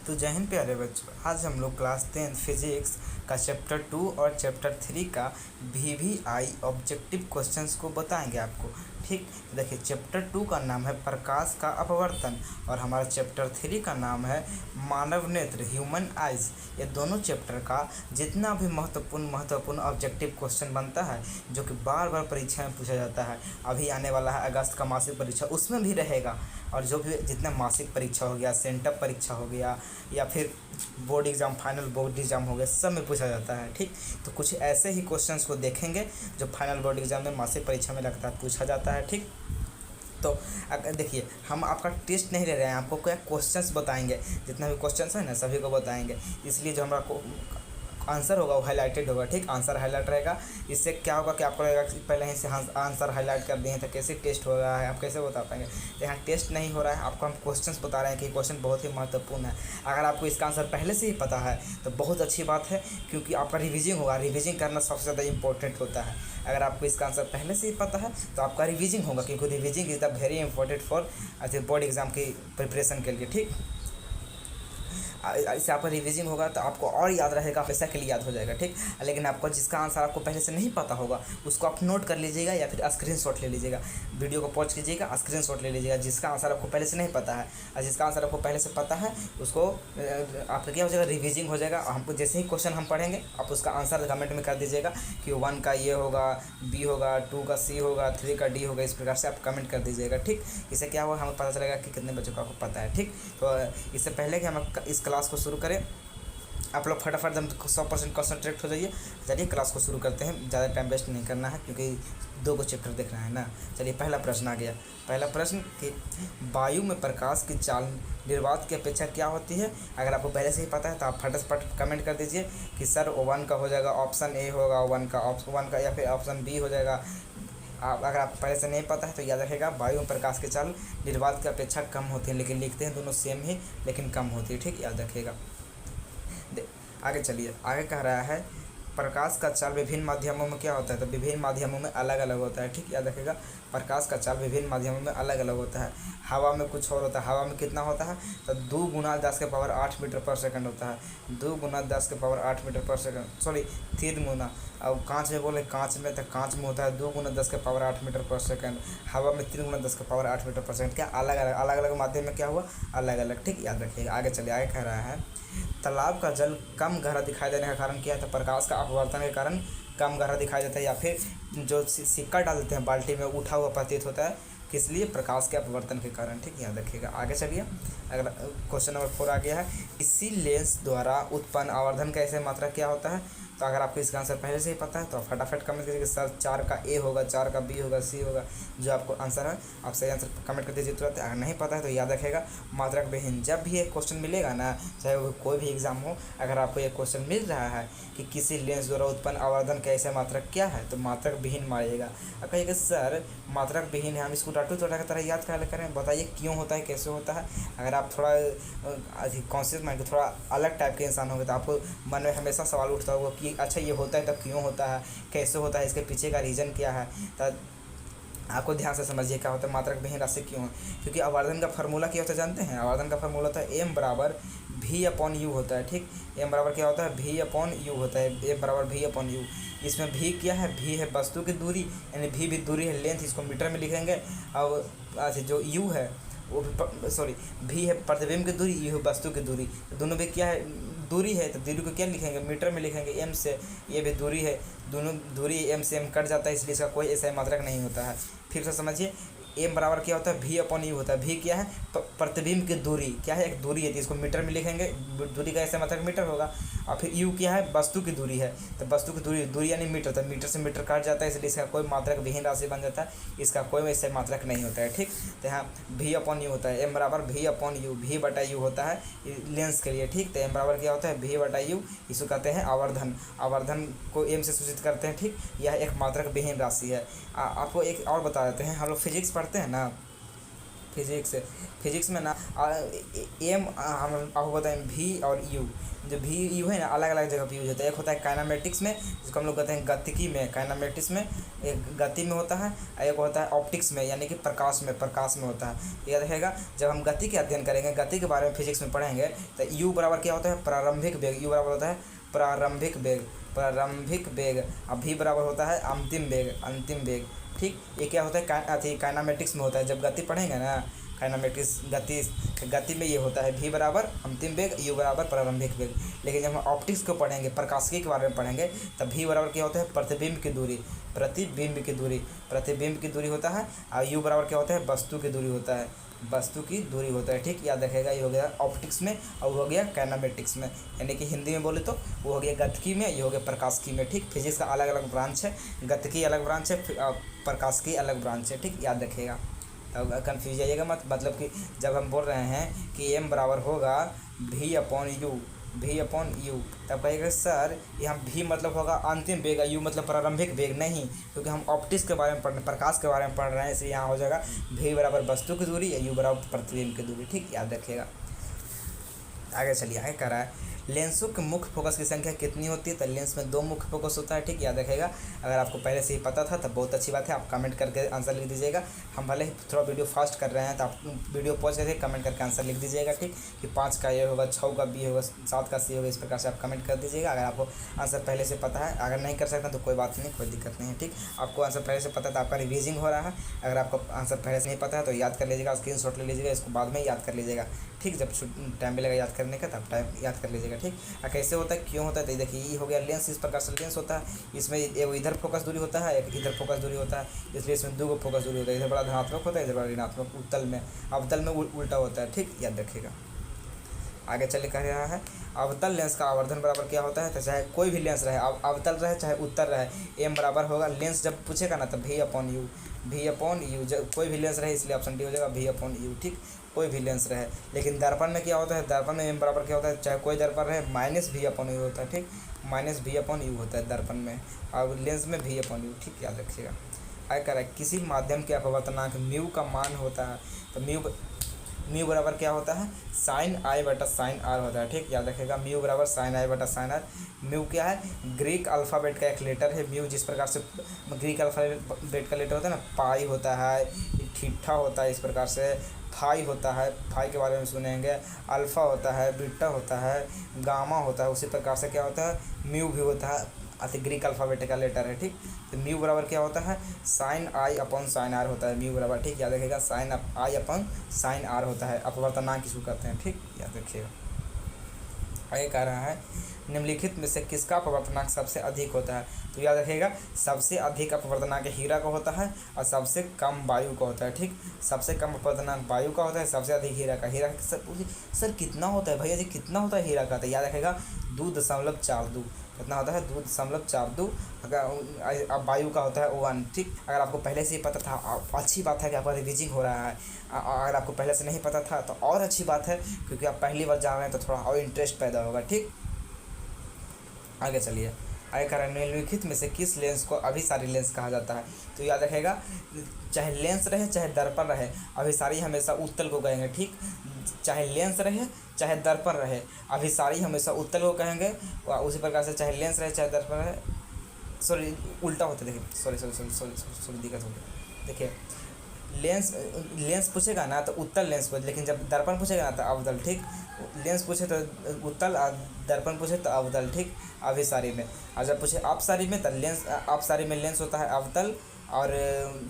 तो जय हिंद प्यारे बच्चों, आज हम लोग क्लास 10 फिजिक्स का चैप्टर 2 और चैप्टर 3 का VVI ऑब्जेक्टिव क्वेश्चंस को बताएंगे आपको। ठीक, तो देखिए चैप्टर 2 का नाम है प्रकाश का अपवर्तन और हमारा चैप्टर 3 का नाम है मानव नेत्र ह्यूमन आइज। ये दोनों चैप्टर का जितना भी महत्वपूर्ण ऑब्जेक्टिव क्वेश्चन बनता है, जो कि बार बार परीक्षा में पूछा जाता है, अभी आने वाला है अगस्त का मासिक परीक्षा, उसमें भी रहेगा। और जो भी जितना मासिक परीक्षा हो गया, सेंटअप परीक्षा हो गया, या फिर board exam, final board exam हो गया, सब में पूछा जाता है। ठीक, तो कुछ ऐसे ही क्वेश्चंस को देखेंगे जो फाइनल बोर्ड एग्ज़ाम में मासिक परीक्षा में लगता है, पूछा जाता है। ठीक, तो देखिए हम आपका टेस्ट नहीं ले रहे हैं, आपको क्या क्वेश्चंस बताएंगे, जितना भी क्वेश्चंस है ना सभी को बताएंगे। इसलिए जो हमारा आंसर होगा वो हाईलाइटेड होगा। ठीक, आंसर हाईलाइट रहेगा। इससे क्या होगा कि आपको लगेगा कि पहले ही से आंसर हाईलाइट कर दिए हैं तो कैसे टेस्ट हो रहा है, आप कैसे बता पाएंगे। तो यहाँ टेस्ट नहीं हो रहा है, आपको हम क्वेश्चंस बता रहे हैं कि क्वेश्चन बहुत ही महत्वपूर्ण है। अगर आपको इसका आंसर पहले से ही पता है तो बहुत अच्छी बात है, क्योंकि आपका रिविजिंग होगा। रिविजिंग करना सबसे ज़्यादा इंपॉर्टेंट होता है। अगर आपको इसका आंसर पहले से ही पता है तो आपका रिविजिंग होगा, क्योंकि revising is the very important for board exam की प्रिपरेशन के लिए। ठीक, इससे आपका रिविजिंग होगा तो आपको और याद रहेगा, हमेशा के लिए याद हो जाएगा। ठीक, लेकिन आपको जिसका आंसर आपको पहले से नहीं पता होगा उसको आप नोट कर लीजिएगा या फिर स्क्रीनशॉट ले लीजिएगा। वीडियो को पॉज कीजिएगा, स्क्रीनशॉट ले लीजिएगा जिसका आंसर आपको पहले से नहीं पता है। और जिसका आंसर आपको पहले से पता है उसको आपका क्या हो जाएगा, रिविजिंग हो जाएगा। हमको जैसे ही क्वेश्चन हम पढ़ेंगे आप उसका आंसर कमेंट में कर दीजिएगा कि 1 का ये होगा, B होगा, 2 का C होगा, 3 का D होगा। इस प्रकार से आप कमेंट कर दीजिएगा। ठीक, इससे क्या होगा, हमें पता चलेगा कि कितने बच्चों को आपको पता है। ठीक, तो इससे पहले कि हम इस क्लास को शुरू करें, आप लोग फटाफट एकदम 100% कंसंट्रेट हो जाइए। चलिए क्लास को शुरू करते हैं, ज़्यादा टाइम वेस्ट नहीं करना है क्योंकि 2 को चैप्टर देखना है ना। चलिए पहला प्रश्न आ गया। पहला प्रश्न कि वायु में प्रकाश की चाल निर्वात की अपेक्षा क्या होती है। अगर आपको पहले से ही पता है तो आप फटाफट कमेंट कर दीजिए कि सर 1 का हो जाएगा, ऑप्शन ए होगा 1 का या फिर ऑप्शन बी हो जाएगा। अगर आप पहले से नहीं पता है तो याद रखेगा, वायु में प्रकाश की चाल निर्वात की अपेक्षा कम होती है, लेकिन लिखते हैं दोनों सेम ही लेकिन कम होती है। ठीक, याद रखिएगा। आगे चलिए, आगे कह रहा है प्रकाश का चाल विभिन्न माध्यमों में क्या होता है, तो विभिन्न माध्यमों में अलग अलग होता है। ठीक, याद रखिएगा, प्रकाश का चाल विभिन्न माध्यमों में अलग अलग होता है। हवा में कुछ और होता है। हवा में कितना होता है, तो 2 गुना 10 के पावर 8 मीटर पर सेकंड होता है। 2 गुना 10 के पावर 8 मीटर पर सेकंड, सॉरी 3 गुना। अब कांच में बोले, कांच में तो कांच में होता है 2 गुना 10 के पावर 8 मीटर पर सेकंड। हवा में 3 गुना 10 के पावर 8 मीटर पर सेकंड। क्या अलग अलग माध्यम में क्या हुआ, अलग अलग। ठीक, याद रखिएगा। आगे चलिए, आगे कह रहा है तालाब का जल कम गहरा दिखाई देने का कारण क्या है, तो प्रकाश का अपवर्तन के कारण कम गहरा दिखाई देता है, या फिर जो सिक्का डाल देते हैं बाल्टी में उठा हुआ प्रतीत होता है, किस लिए, प्रकाश के अपवर्तन के कारण। ठीक, याद रखिएगा। आगे चलिए, अगला क्वेश्चन नंबर 4 आ गया है। इसी लेंस द्वारा उत्पन्न आवर्धन का ऐसे मात्रा क्या होता है। तो अगर आपको इसका आंसर पहले से ही पता है तो आप फटाफट कमेंट कीजिए कि सर 4 का ए होगा, 4 का बी होगा, सी होगा। जो आपको आंसर है आप सही आंसर कमेंट कर दीजिए तुरंत। अगर नहीं पता है तो याद रखेगा, मात्रक विहीन जब भी एक क्वेश्चन मिलेगा ना, चाहे वो कोई भी एग्जाम हो, अगर आपको एक क्वेश्चन मिल रहा है कि किसी लेंस द्वारा उत्पन्न आवर्धन का ऐसे मात्रक क्या है, तो मात्रक विहीन मारिएगा। अब कहिएगा सर मात्रक विहीन है, हम इसको टाटू तोड़ा की तरह याद करें, बताइए क्यों होता है, कैसे होता है। अगर आप थोड़ा कॉन्शियस माइंड के थोड़ा अलग टाइप के इंसान होंगे तो आपको मन में हमेशा सवाल उठता होगा कि अच्छा ये होता है तब क्यों होता है, कैसे होता है, इसके पीछे का रीज़न क्या है। तो आपको ध्यान से समझिए क्या होता है मात्रक विहीन राशि क्यों है। क्योंकि आवर्धन का फार्मूला क्या होता है जानते हैं, आवर्धन का फार्मूला होता है m बराबर v/u होता है। ठीक, m बराबर क्या होता है, v/u होता है, m बराबर v/u। इसमें v क्या है, v है वस्तु की दूरी, यानी v भी दूरी है, लेंथ इसको मीटर में लिखेंगे। और अच्छा जो u है वो भी, सॉरी v है प्रतिबिंब की दूरी, u है वस्तु की दूरी, दोनों भी क्या है, दूरी है, तो दूरी को क्या लिखेंगे, मीटर में लिखेंगे, m से। ये भी दूरी है, दोनों दूरी m से m कट जाता है, इसलिए इसका कोई ऐसा मात्रक नहीं होता है। फिर से समझिए, m बराबर क्या होता है, v/u होता है। v क्या है, प्रतिबिंब की दूरी, क्या है, एक दूरी है, तो इसको मीटर में लिखेंगे, दूरी का ऐसा मात्रक मीटर होगा। और फिर u क्या है, वस्तु की दूरी है, तो वस्तु की दूरी यानी मीटर, तो मीटर से मीटर कट जाता है, इसलिए इसका कोई मात्रक विहीन राशि बन जाता है, इसका कोई ऐसा मात्रक नहीं होता है। ठीक, तो यहाँ v/u होता है, m बराबर v/u, v/u होता है लेंस के लिए। ठीक, तो m बराबर क्या होता है, v/u, इसको कहते हैं आवर्धन। आवर्धन को m से सूचित करते हैं। ठीक, यह एक मात्रक विहीन राशि है। आपको एक और बता देते हैं, हम लोग फिजिक्स पढ़ते हैं ना, फिजिक्स में ना एम हम आपको बताएं वी और यू, जो वी यू है ना अलग अलग जगह पे यूज होता है। एक होता है काइनेमेटिक्स में, जिसको हम लोग कहते हैं गतिकी में, काइनेमेटिक्स में एक गति में होता है, और एक होता है ऑप्टिक्स में यानी कि प्रकाश में होता है। याद रखेगा जब हम गति के अध्ययन करेंगे, गति के बारे में फिजिक्स में पढ़ेंगे, तो यू बराबर क्या होता है प्रारंभिक वेग, यू बराबर होता है प्रारंभिक वेग, अब वी बराबर होता है अंतिम वेग। ठीक, ये क्या होता है काइनेमेटिक्स में होता है। जब गति पढ़ेंगे ना काइनेमेटिक्स गति में ये होता है वी बराबर अंतिम वेग, यू बराबर प्रारंभिक वेग। लेकिन जब हम ऑप्टिक्स को पढ़ेंगे, प्रकाशिकी के बारे में पढ़ेंगे, तब वी बराबर क्या होता है प्रतिबिंब की दूरी होता है, और यू बराबर क्या होता है वस्तु की दूरी होता है। ठीक, याद रखेगा। ये हो गया ऑप्टिक्स में और हो गया काइनेमेटिक्स में, यानी कि हिंदी में बोले तो वो हो गया गतिकी में, ये हो गया प्रकाशिकी में। ठीक, फिजिक्स का अलग अलग ब्रांच है, गतिकी अलग ब्रांच है, प्रकाशिकी अलग ब्रांच है। ठीक, याद रखिएगा, तब कन्फ्यूज जाइएगा मत। मतलब कि जब हम बोल रहे हैं कि एम बराबर होगा वी अपॉन यू, तब कहिएगा सर यहाँ वी मतलब होगा अंतिम वेग, यू मतलब प्रारंभिक वेग। नहीं, क्योंकि हम ऑप्टिक्स के बारे में पढ़ प्रकाश के बारे में पढ़ रहे हैं, इसलिए यहाँ हो जाएगा वी बराबर वस्तु की दूरी, यू बराबर प्रतिबिंब की दूरी। ठीक, याद रखिएगा। आगे चलिए, आगे कह रहा है लेंसों के मुख्य फोकस की संख्या कितनी होती है। तो लेंस में 2 मुख्य फोकस होता है। ठीक, याद रखेगा। अगर आपको पहले से ही पता था तब बहुत अच्छी बात है, आप कमेंट करके आंसर लिख दीजिएगा। हम भले ही थोड़ा वीडियो फास्ट कर रहे हैं, तो आप वीडियो पॉज करके कमेंट करके आंसर लिख दीजिएगा। ठीक, कि 5 का ये होगा, 6 का बी होगा, 7 का सी होगा, इस प्रकार से आप कमेंट कर दीजिएगा अगर आपको आंसर पहले से पता है। अगर नहीं कर सकते तो कोई बात नहीं, कोई दिक्कत नहीं है। ठीक, आपको आंसर पहले से पता है तो आपका रिवीजिंग हो रहा है। अगर आपको आंसर पहले से नहीं पता है तो याद कर लीजिएगा, स्क्रीनशॉट ले लीजिएगा, इसको बाद में याद कर लीजिएगा। ठीक, जब टाइम मिलेगा याद करने का तब टाइम याद कर लीजिएगा। ठीक, कैसे होता है, क्यों होता है, तो देखिए ये हो गया लेंस, इस प्रकार से लेंस होता है। इसमें एक इधर फोकस दूरी होता है, एक इधर फोकस दूरी होता है, इसलिए इसमें 2 फोकस दूरी होता है। इधर बड़ा धनात्मक होता है, इधर बड़ा ऋणात्मक, अवतल में उल्टा होता है। ठीक, याद रखिएगा। आगे चले कह रहा है अवतल लेंस का आवर्धन बराबर क्या होता है। तो चाहे कोई भी लेंस रहे, अवतल रहे चाहे उत्तल रहे, एम बराबर होगा लेंस जब पूछेगा ना तो वी अपॉन यू, जब कोई भी लेंस रहे, इसलिए ऑप्शन डी हो जाएगा वी अपॉन यू। ठीक, कोई भी लेंस रहे। लेकिन दर्पण में क्या होता है, दर्पण में एम बराबर क्या होता है, चाहे कोई दर्पण रहे माइनस वी अपॉन यू होता है। ठीक, माइनस वी अपॉन यू होता है दर्पण में, और लेंस में वी अपॉन यू। ठीक, याद रखिएगा। आगे कह रहा है किसी माध्यम के अपवर्तनांक म्यू का मान होता है। तो म्यू बराबर क्या होता है साइन आई बटा साइन आर होता है। ठीक, याद रखिएगा। म्यू बराबर साइन आई बटा साइन आर। म्यू क्या है, ग्रीक अल्फ़ाबेट का एक लेटर है म्यू। जिस प्रकार से ग्रीक अल्फ़ाबेट का लेटर होता है ना, पाई होता है, थीटा होता है, इस प्रकार से फाई होता है, फाई के बारे में सुनेंगे, अल्फ़ा होता है, बीटा होता है, गामा होता है। उसी प्रकार से क्या होता है म्यू भी होता है, ग्रीक अल्फ़ाबेट का लेटर है। ठीक, तो म्यू बराबर क्या होता है sine i upon sine r होता है म्यू बराबर। ठीक, याद रखिएगा sine i upon sine r होता है, अपवर्तनांक किसको कहते हैं। ठीक, याद रखिएगा। आगे कह रहा है निम्नलिखित में से किसका अपवर्तनांक सबसे अधिक होता है। तो याद रखिएगा सबसे अधिक अपवर्तनांक हीरा का होता है और सबसे कम वायु का होता है। ठीक, सबसे कम अपवर्तनांक वायु का होता है, सबसे अधिक हीरा का। हीरा सर कितना होता है भैया जी, कितना होता है हीरा का। तो याद रखेगा 2.42 कितना होता है 2.42। अगर अब वायु का होता है 1। ठीक, अगर आपको पहले से ही पता था अच्छी बात है कि आपका रिवीजिंग हो रहा है। अगर आपको पहले से नहीं पता था तो और अच्छी बात है, क्योंकि आप पहली बार जा रहे हैं तो थोड़ा और इंटरेस्ट पैदा होगा। ठीक, आगे चलिए। आगे कह रहा है निम्नलिखित में से किस लेंस को अभिसारी लेंस कहा जाता है। तो याद रखेगा चाहे लेंस रहे चाहे दर्पण रहे, अभिसारी हमेशा उत्तल को कहेंगे। ठीक, चाहे लेंस रहे चाहे दर्पण रहे, अभिसारी हमेशा उत्तल को कहेंगे। उसी प्रकार से चाहे लेंस रहे चाहे दर्पण रहे, सॉरी उल्टा होता है। देखिए सॉरी दिक्कत हो गई। देखिए लेंस पूछेगा ना तो उत्तल लेंस पूछे, लेकिन जब दर्पण पूछेगा ना तो अवतल। ठीक, लेंस पूछे तो उत्तल, दर्पण पूछे तो अवतल। ठीक, अभिसारी में। और जब पूछे अपसारी में तो लेंस, अपसारी में लेंस होता है अवतल और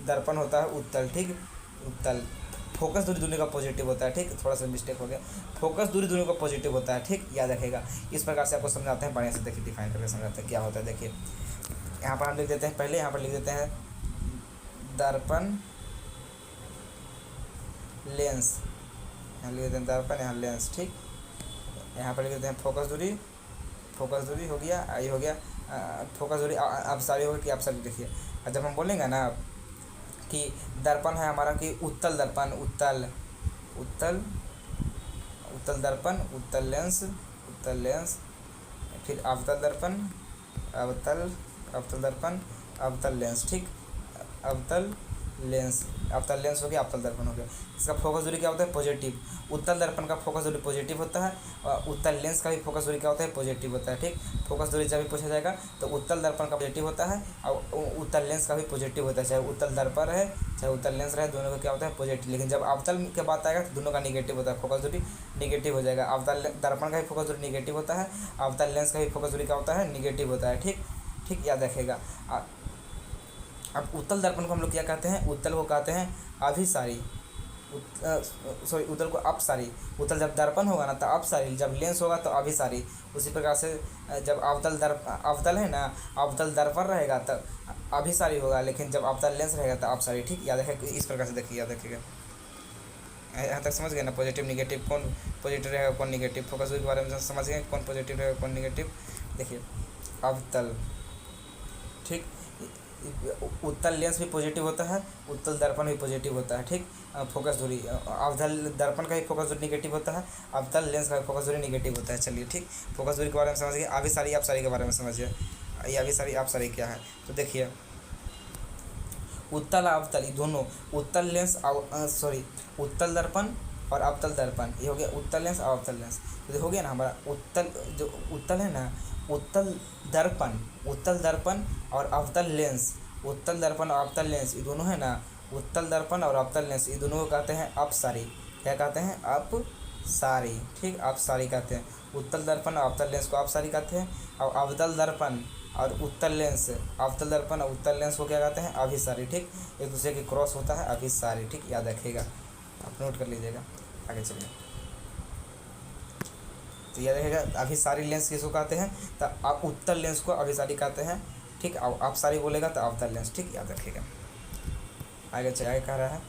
दर्पण होता है उत्तल। ठीक, उत्तल फोकस दूरी दोनों का पॉजिटिव होता है। ठीक, थोड़ा सा मिस्टेक हो गया, फोकस दूरी दोनों का पॉजिटिव होता है। ठीक, याद रखेगा। इस प्रकार से आपको समझाते हैं, बढ़िया से देखिए डिफाइन करके समझाते हैं क्या होता है। देखिए यहाँ पर हम लिख देते हैं, पहले यहाँ पर लिख देते हैं दर्पण लेंस, यहाँ लिख देते हैं दर्पण, यहाँ लेंस। ठीक, यहाँ पर लिख देते हैं फोकस दूरी हो गया, ये हो गया फोकस दूरी अपसारी होगी कि अपसारी। देखिए जब हम बोलेंगे ना कि दर्पण है हमारा कि उत्तल दर्पण, उत्तल दर्पण, उत्तल लेंस, फिर अवतल दर्पण, अवतल दर्पण, अवतल लेंस। ठीक, अवतल लेंस। अवतल लेंस हो गया, अवतल दर्पण हो गया। इसका फोकस दूरी क्या होता है? पॉजिटिव। उत्तल दर्पण का फोकस दूरी पॉजिटिव होता है और उत्तल लेंस का भी फोकस दूरी क्या होता है? पॉजिटिव होता है, ठीक। फोकस दूरी जब भी पूछा जाएगा तो उत्तल दर्पण का पॉजिटिव होता है और उत्तल लेंस का भी पॉजिटिव होता है, चाहे उत्तल दर्पण रहे चाहे उत्तल लेंस रहे, दोनों का क्या होता है? पॉजिटिव। लेकिन जब अवतल के बात आएगा तो दोनों का निगेटिव होता है, फोकस दूरी निगेटिव हो जाएगा। अवतल दर्पण का भी फोकस दूरी निगेटिव होता है, अवतल लेंस का भी फोकस दूरी क्या होता है? निगेटिव होता है, ठीक ठीक, याद रखेगा। अब उत्तल दर्पण को हम लोग क्या कहते हैं? उत्तल को कहते हैं अभिसारी, सॉरी उत्तल को अपसारी। उत्तल जब दर्पण होगा ना तो अपसारी, जब लेंस होगा तो अभिसारी। उसी प्रकार से जब अवतल है ना, अवतल दर्पण रहेगा तब अभिसारी होगा, लेकिन जब अवतल लेंस रहेगा तो अपसारी, ठीक। याद रखेगा, इस प्रकार से देखिए, याद रखिएगा। यहाँ तक समझ गए ना? पॉजिटिव निगेटिव, कौन पॉजिटिव रहेगा कौन निगेटिव, फोकस के बारे में समझ गए, कौन पॉजिटिव रहेगा कौन निगेटिव। देखिए अवतल, ठीक। उत्तल लेंस भी पॉजिटिव होता है, उत्तल दर्पण भी पॉजिटिव होता है, ठीक। फोकस दूरी अवतल दर्पण का भी फोकस दूरी निगेटिव होता है, अवतल लेंस का भी फोकस दूरी निगेटिव होता है। चलिए, ठीक। फोकस दूरी के बारे में समझ गए। अभिसारी अपसारी के बारे में समझिए, ये अभिसारी अपसारी क्या है? तो देखिए उत्तल अवतल दोनों, उत्तल लेंस सॉरी उत्तल दर्पण और अवतल दर्पण, ये हो गया उत्तल लेंस और अवतल लेंस। तो हो गया ना हमारा उत्तल, जो उत्तल है ना, उत्तल दर्पण और अवतल लेंस, उत्तल दर्पण और अवतल लेंस ये दोनों है ना, उत्तल दर्पण और अवतल लेंस ये दोनों को कहते हैं अपसारी। क्या कहते हैं? अपसारी, ठीक। अपसारी कहते हैं। उत्तल दर्पण और अवतल लेंस को अपसारी कहते हैं और अवतल दर्पण और उत्तल लेंस, अवतल दर्पण और उत्तल लेंस को क्या कहते हैं? अभिसारी, ठीक। एक दूसरे के क्रॉस होता है अभिसारी, ठीक। याद रखिएगा, आप नोट कर लीजिएगा। आगे चलिए, तो याद रखिएगा अभिसारी लेंस किसको कहते हैं? तो आप उत्तल लेंस को अभिसारी कहते हैं, ठीक। अब अपसारी बोलेगा तो अवतल लेंस, ठीक। याद रखिएगा। आगे चलिए, कह रहा है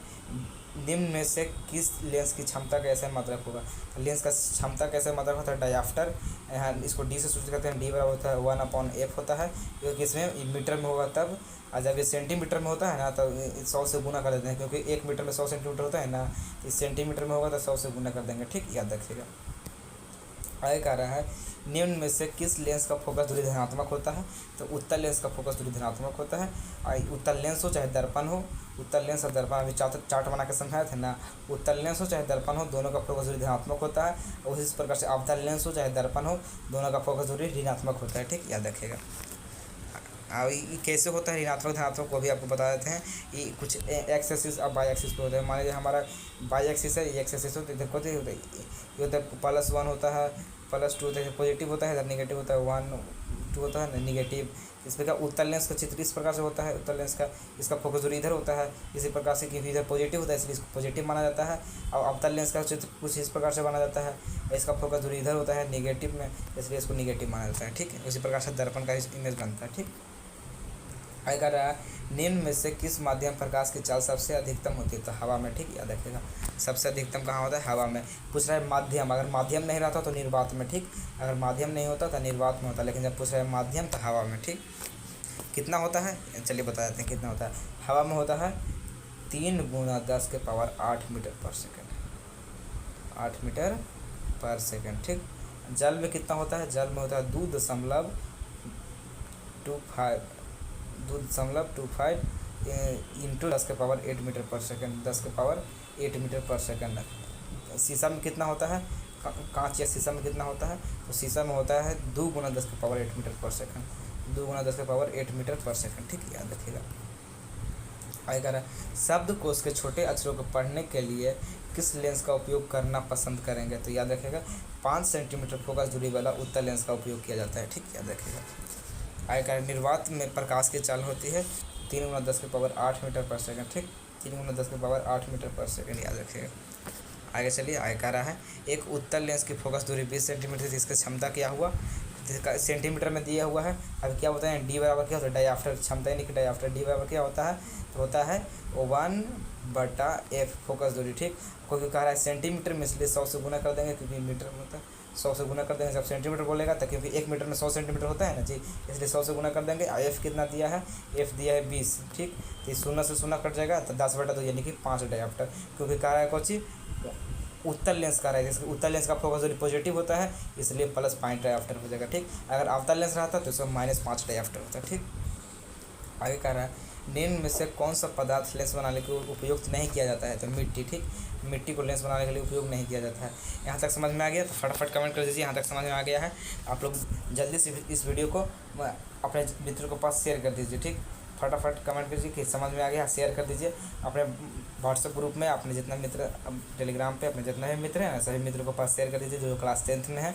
निम्न में से किस लेंस की क्षमता का ऐसा मात्रक होगा? लेंस का क्षमता कैसे मात्रक होता है? डायाफ्टर, यहाँ इसको डी से सूचित करते हैं। डी बराबर होता है 1/f होता है, क्योंकि इसमें मीटर में होगा तब, और जब ये सेंटीमीटर में होता है ना तो 100 से गुना कर देते हैं, क्योंकि 1 मीटर में 100 सेंटीमीटर होता है ना, इस सेंटीमीटर में होगा तो 100 से गुना कर देंगे, ठीक। याद रखिएगा। आगे कह रहा है निम्न में से किस लेंस का फोकस दूरी धनात्मक होता है? तो उत्तल लेंस का फोकस दूरी धनात्मक होता है। उत्तल लेंस हो चाहे दर्पण हो, उत्तल लेंस और दर्पण अभी चार्ट बना के समझाए थे ना, उत्तल लेंस हो चाहे दर्पण हो, दोनों का फोकस दूरी धनात्मक होता है। और उसी प्रकार से अवतल लेंस हो चाहे दर्पण हो, दोनों का फोकस दूरी ऋणात्मक होता है, ठीक। याद रखिएगा। अब ये कैसे होता है ऋणात्मक धनात्मक, को भी आपको बता देते हैं। ये कुछ एक्स एक्सिस और वाई एक्सिस पे होता है। मान लीजिए हमारा वाई एक्सिस है, एक्स एक्सिस होता है, देखो ये होता है +1 होता है, +2 होता है, पॉजिटिव होता है, इधर निगेटिव होता है, 1 2 होता है निगेटिव। इस प्रकार उत्तल लेंस का चित्र इस प्रकार से होता है। उत्तल लेंस का इसका फोकस दूरी इधर होता है, इसी प्रकार से, क्योंकि इधर पॉजिटिव होता है इसलिए इसको पॉजिटिव माना जाता है। और अवतल लेंस का चित्र कुछ इस प्रकार से माना जाता है, इसका फोकस दूरी इधर होता है निगेटिव में, इसलिए इसको निगेटिव माना जाता है, ठीक है। उसी प्रकार से दर्पण का इमेज बनता है, ठीक। आगे कह रहा है निम्न में से किस माध्यम प्रकाश की चाल सबसे अधिकतम होती है? तो हवा में, ठीक। याद रखिएगा, सबसे अधिकतम कहाँ होता है? हवा में। पूछ रहा है माध्यम, अगर माध्यम नहीं रहता तो निर्वात में, ठीक। अगर माध्यम नहीं होता तो निर्वात में होता, लेकिन जब पूछ रहा है माध्यम तो हवा में, ठीक। कितना होता है? चलिए बता देते हैं कितना होता है। हवा में होता है 3 × 10⁸ मीटर/सेकंड, 8 मीटर/सेकंड, ठीक। जल में कितना होता है? जल में होता है 2.25 इंटू 10⁸ मीटर/सेकंड, 10⁸ मीटर/सेकंड। शीशा में कितना होता है? कांच या शीशा में कितना होता है? तो शीशा में होता है 2 × 10⁸ मीटर/सेकंड, 2 × 10⁸ मीटर/सेकंड, ठीक। याद रखिएगा। आगे कह रहा है शब्दकोश के छोटे अक्षरों को पढ़ने के लिए किस लेंस का उपयोग करना पसंद करेंगे? तो याद रखिएगा 5 सेंटीमीटर फोकस दूरी वाला उत्तल लेंस का उपयोग किया जाता है, ठीक। याद रखिएगा। आगे कह रहा है निर्वात में प्रकाश की चाल होती है 3 × 10⁸ मीटर/सेकंड, ठीक। 3 × 10⁸ मीटर/सेकंड, याद रखिएगा। आगे चलिए, आगे कह रहा है एक उत्तल लेंस की फोकस दूरी 20 सेंटीमीटर थी, इसकी क्षमता क्या हुआ? सेंटीमीटर में दिया हुआ है। अब क्या होता है? डी बराबर क्या होता है? डायाफ्टर, क्षमता यानी कि डायाफ्टर। डी बराबर क्या होता है? तो होता है 1/f फोकस दूरी, ठीक। क्योंकि कह रहा है सेंटीमीटर में, इसलिए 100 से गुना कर देंगे, क्योंकि मीटर में होता है 100 से गुना कर देंगे। जब सेंटीमीटर बोलेगा तो क्योंकि 1 मीटर में 100 सेंटीमीटर होता है ना जी, इसलिए 100 से गुना कर देंगे। एफ कितना दिया है? एफ दिया है 20, ठीक। तो 0 से 0 कट जाएगा तो 10/2 यानी कि 5 डायाफ्टर। क्योंकि कह रहा है कोची उत्तल लेंस का रहा है, जिसका उत्तल लेंस का फोकस दूरी पॉजिटिव होता है, इसलिए +5 डायाफ्टर हो जाएगा, ठीक। अगर अवतल लेंस रहता तो इसमें -5 डायाफ्टर होता है, ठीक। आगे कह रहा है निम्न में से कौन सा पदार्थ लेंस बनाने के लिए उपयुक्त नहीं किया जाता है? तो मिट्टी, ठीक। मिट्टी को लेंस बनाने के लिए उपयोग नहीं किया जाता है। यहाँ तक समझ में आ गया तो फटाफट कमेंट कर दीजिए यहाँ तक समझ में आ गया है। आप लोग जल्दी से इस वीडियो को अपने मित्रों के पास शेयर कर दीजिए, ठीक। फटाफट कमेंट कीजिए कि समझ में आ गया, शेयर कर दीजिए अपने व्हाट्सएप ग्रुप में, अपने जितना मित्र टेलीग्राम पे अपने जितना भी मित्र हैं सभी मित्रों के पास शेयर कर दीजिए। जो क्लास 10th में है